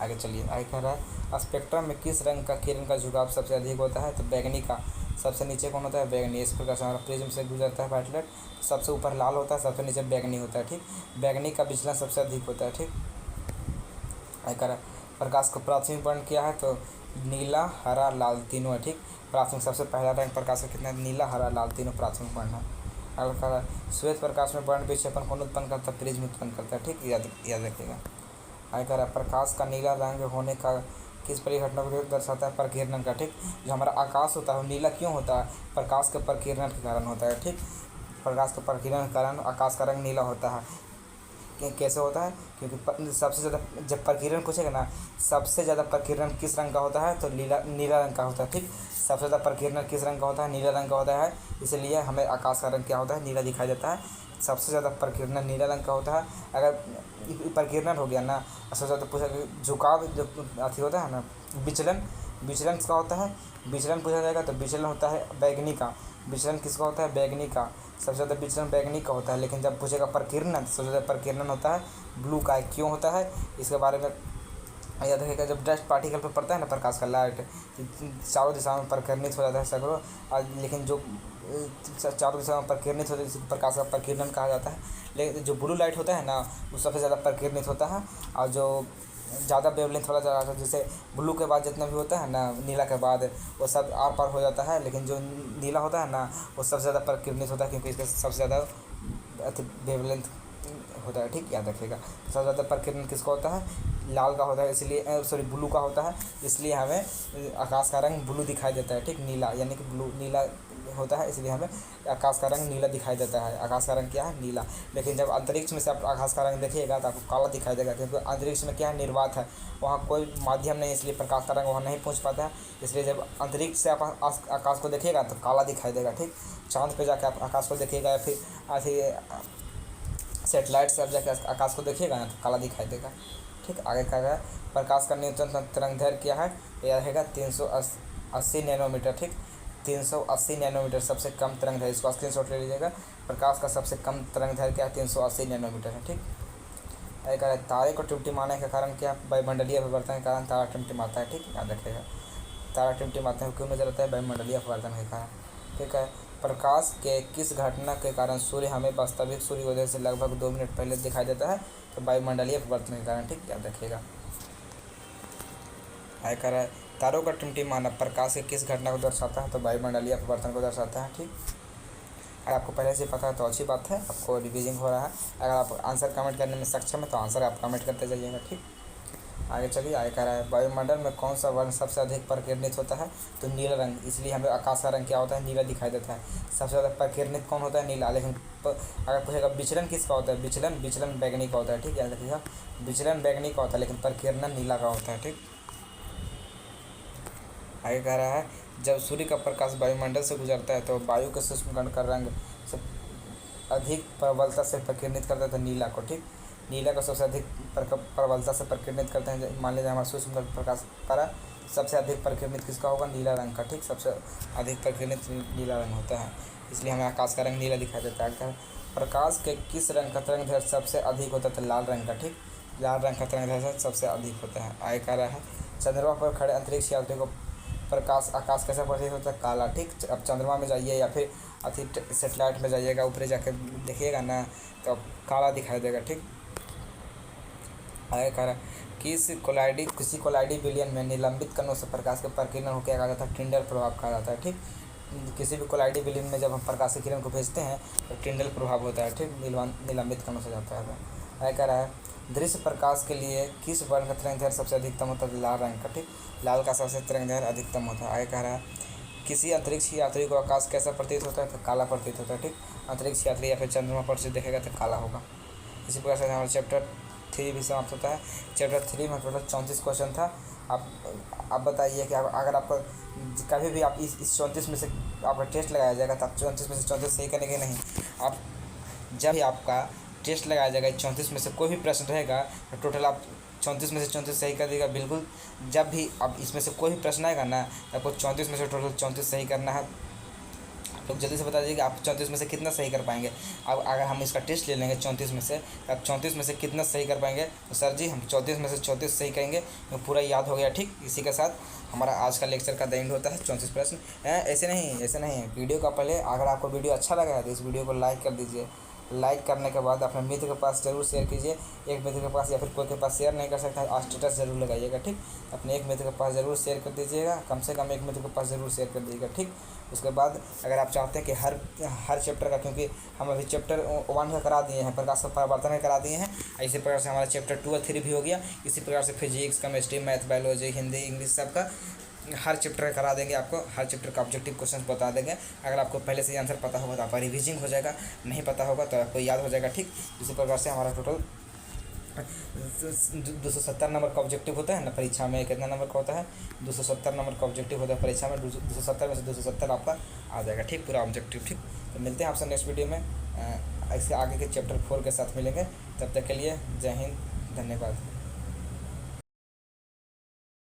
आगे चलिए। आगे कह रहा है स्पेक्ट्रम में किस रंग का किरण का झुकाव सबसे अधिक होता है, तो बैगनी का। सबसे नीचे कौन होता है, बैगनी। इस प्रकार से हमारा प्रिज्म से गुजरता है वाइट लाइट, सबसे ऊपर लाल होता है, सबसे नीचे बैगनी होता है। ठीक, बैगनी का विचलन सबसे अधिक होता है। ठीक, आगे कह रहा है प्रकाश का प्राथमिक वर्ण क्या है, तो नीला, हरा, लाल तीनों है। ठीक, प्राथमिक सबसे पहला रंग प्रकाश का कितना है, नीला, हरा, लाल तीनों प्राथमिक वर्ण है। अगर कह रहा है श्वेत प्रकाश में वर्ण विक्षेपण कौन उत्पन्न करता है, प्रिज्म उत्पन्न करता है। ठीक, याद रखिएगा। आगे कह रहा है प्रकाश का नीला रंग होने का किस परिघटना को दर्शाता है, प्रकीर्णन का। ठीक, जो हमारा आकाश होता है वो नीला क्यों होता है, प्रकाश के प्रकीर्णन के कारण होता है। ठीक, प्रकाश के प्रकीर्णन के कारण आकाश का रंग नीला होता है। कैसे होता है, क्योंकि सबसे ज़्यादा जब प्रकीर्णन पूछेगा ना, सबसे ज़्यादा प्रकीर्णन किस रंग का होता है, तो नीला रंग का होता है। ठीक, सबसे ज़्यादा प्रकीर्णन किस रंग का होता है, नीला रंग का होता है, इसलिए हमें आकाश का रंग क्या होता है, नीला दिखाई देता है। सबसे ज़्यादा प्रकीर्णन नीला रंग का होता है। अगर प्रकीर्णन हो गया ना, सबसे ज़्यादा पूछा झुकाव जो अथी होता है ना, विचलन किसका होता है, विचलन पूछा जाएगा तो विचलन होता है बैगनी का। विचलन किसका होता है, बैगनी का। सबसे ज़्यादा विचलन बैगनी का होता है। लेकिन जब पूछेगा प्रकीर्णन, सबसे ज़्यादा प्रकीर्णन होता है ब्लू का। क्यों होता है, इसके बारे में याद रखिएगा। जब डस्ट पार्टिकल पर पड़ता है ना प्रकाश का लाइट, चारों दिशाओं में प्रकीर्णित हो जाता है सगरों, लेकिन जो चारों दिशाओं में प्रकीर्णित होता है इसी प्रकाश का प्रकीर्णन कहा जाता है। लेकिन जो ब्लू लाइट होता है ना, वो सबसे ज़्यादा प्रकीर्णित होता है। और जो ज़्यादा वेवलेंथ वाला ज़्यादा, जैसे ब्लू के बाद जितना भी होता है ना, नीला के बाद वो सब आर पार हो जाता है। लेकिन जो नीला होता है ना, वो सबसे ज़्यादा प्रकीर्णित होता है, क्योंकि इसका सबसे ज़्यादा वेवलेंथ होता है। ठीक, याद रखिएगा। सबसे ज़्यादा प्रकीर्णन किसका होता है, लाल का होता है, इसलिए सॉरी ब्लू का होता है, इसलिए हमें आकाश का रंग ब्लू दिखाई देता है। ठीक, नीला यानी कि ब्लू नीला होता है, इसलिए हमें आकाश का रंग नीला दिखाई देता है। आकाश का रंग क्या है, नीला। लेकिन जब अंतरिक्ष में से आप आकाश का रंग देखिएगा तो आपको काला दिखाई देगा, क्योंकि अंतरिक्ष में क्या है, निर्वात है, वहाँ कोई माध्यम नहीं, इसलिए प्रकाश का रंग वहाँ नहीं पहुँच पाता है। इसलिए जब अंतरिक्ष से आप आकाश को देखिएगा तो काला दिखाई देगा। ठीक, चाँद पे जाकर आप आकाश को देखिएगा या फिर ऐसे सेटेलाइट से आप जाकर आकाश को देखिएगा ना, तो काला दिखाई देगा। ठीक, आगे कह रहा है प्रकाश का न्यूनतम तरंग दैर्घ्य क्या है, यह रहेगा 380 नैनोमीटर। ठीक, 380 नैनोमीटर सबसे कम तरंग दैर्घ्य, इसको स्क्रीनशॉट ले लीजिएगा। प्रकाश का सबसे कम तरंग दैर्घ्य क्या है, 380 नैनोमीटर है। ठीक। एक तारे को टिमटिमाने के कारण क्या, वायुमंडलीय परिवर्तन के कारण तारा टिमटिमाता है। ठीक, याद रखिएगा। तारा टिमटिमाते हैं क्यों नजर आता है, वायुमंडलीय परिवर्तन के कारण। ठीक है, प्रकाश के किस घटना के कारण सूर्य हमें वास्तविक सूर्योदय से लगभग 2 मिनट पहले दिखाई देता है, तो वायुमंडलीय परिवर्तन के कारण। ठीक, याद रखिएगा। आय कर है तारों का टिमटिमाना प्रकाश के किस घटना को दर्शाता है, तो वायुमंडलीय परिवर्तन को दर्शाता है। ठीक, अगर आपको पहले से पता है तो अच्छी बात है, आपको रिवीजिंग हो रहा है। अगर आप आंसर कमेंट करने में सक्षम है तो आंसर आप कमेंट करते जाइएगा। ठीक, आगे चलिए। आगे कह रहा है वायुमंडल में कौन सा वर्ण सबसे अधिक प्रकीर्णित होता है, तो नीला रंग। इसलिए हमें आकाश का रंग क्या होता है, नीला दिखाई देता है। सबसे ज़्यादा प्रकीर्णित कौन होता है, नीला। लेकिन अगर पूछेगा विचलन किसका होता है, विचलन बैगनी का होता है। ठीक, याद रखिएगा, विचलन बैगनी का होता है लेकिन प्रकीर्णन नीला का होता है। ठीक, आगे कह रहा है जब सूर्य का प्रकाश वायुमंडल से गुजरता है तो वायु के सूक्ष्म कण का रंग से अधिक प्रबलता से प्रकीर्णित करता है, तो नीला को। ठीक, नीला को सबसे अधिक प्रबलता से प्रकीर्णित करते हैं। मान लीजिए हमारा सूक्ष्म कण प्रकाश पर सबसे अधिक प्रकीर्णित किसका होगा, नीला रंग का। ठीक, सबसे अधिक प्रकीर्णित नीला रंग होता है, इसलिए हमें आकाश का रंग नीला दिखाई देता है। प्रकाश के किस रंग का तरंगदैर्घ्य सबसे अधिक होता है, तो लाल रंग का। ठीक, लाल रंग का तरंगदैर्घ्य सबसे अधिक होता है। आगे कह रहा है चंद्रमा पर खड़े अंतरिक्ष यात्री को प्रकाश आकाश कैसा प्रतीत होता है, काला। ठीक, अब चंद्रमा में जाइए या फिर अति सेटेलाइट में जाइएगा, ऊपर जाकर देखिएगा ना तो काला दिखाई देगा। ठीक, आगे कह रहा है किसी कोलाइडी विलयन में निलंबित कणों से प्रकाश के प्रकीर्णन को क्या कहा जाता है, टिंडल प्रभाव कहा जाता है। ठीक, किसी भी कोलाइडी विलयन में जब हम प्रकाश की किरण को भेजते हैं तो टिंडल प्रभाव होता है। ठीक, निलंबित कणों से जाता है। आगे कह रहा है दृश्य प्रकाश के लिए किस वर्ण का तरंगदैर्घ्य सबसे अधिकतम होता है, लाल रंग का। ठीक, लाल का सबसे तरंगदैर्घ्य अधिकतम होता है। आगे कह रहा है किसी अंतरिक्ष यात्री को आकाश कैसा प्रतीत होता है, तो काला प्रतीत होता है। ठीक, अंतरिक्ष यात्री या फिर चंद्रमा पर से देखेगा तो काला होगा। इसी प्रकार से हमारा चैप्टर 3 भी समाप्त होता है। चैप्टर 3 में टोटल 34 क्वेश्चन था। आप बताइए कि अगर आपको कभी भी आप इस 34 में से आपका टेस्ट लगाया जाएगा तो आप 34 में से 34 सही करेंगे नहीं। आप जब भी आपका टेस्ट लगाया जाएगा 34 में से कोई भी प्रश्न रहेगा तो टोटल आप 34 में से 34 सही कर देगा। बिल्कुल, जब भी अब इसमें से कोई भी प्रश्न आएगा ना तो आपको 34 में से टोटल 34 सही करना है। तो जल्दी से बता दीजिए कि आप 34 में से कितना सही कर पाएंगे। अब अगर हम इसका टेस्ट ले लेंगे 34 में से तो आप 34 में से कितना सही कर पाएंगे, तो सर जी हम 34 में से 34 सही करेंगे तो पूरा याद हो गया। ठीक, इसी के साथ हमारा आज का लेक्चर का द एंड होता है। 34 प्रश्न ऐसे नहीं। वीडियो का पहले अगर आपको वीडियो अच्छा लगा है तो इस वीडियो को लाइक कर दीजिए। लाइक करने के बाद अपने मित्र के पास ज़रूर शेयर कीजिए। एक मित्र के पास या फिर कोई के पास शेयर नहीं कर सकता आज स्टेटस ज़रूर लगाइएगा। ठीक, अपने एक मित्र के पास ज़रूर शेयर कर दीजिएगा, कम से कम एक मित्र के पास ज़रूर शेयर कर दीजिएगा। ठीक, उसके बाद अगर आप चाहते हैं कि हर चैप्टर का, क्योंकि हम अभी चैप्टर 1 का करा दिए हैं, प्रकाश का परावर्तन करा दिए हैं, इसी प्रकार से हमारा चैप्टर 2 और 3 भी हो गया। इसी प्रकार से physics, chemistry, math, biology, Hindi, English सबका हर चैप्टर करा देंगे। आपको हर चैप्टर का ऑब्जेक्टिव क्वेश्चन बता देंगे। अगर आपको पहले से आंसर पता होगा तो आपका रिविजिंग हो जाएगा, नहीं पता होगा तो आपको याद हो जाएगा। ठीक, इसी प्रकार से हमारा टोटल 270 नंबर का ऑब्जेक्टिव होता है ना परीक्षा में। कितना नंबर का होता है, 270 नंबर का ऑब्जेक्टिव होता है परीक्षा में। 270 में से 270 आपका आ जाएगा। ठीक, पूरा ऑब्जेक्टिव। ठीक, तो मिलते हैं आपसे नेक्स्ट वीडियो में। इसके आगे के चैप्टर 4 के साथ मिलेंगे। तब तक के लिए जय हिंद, धन्यवाद।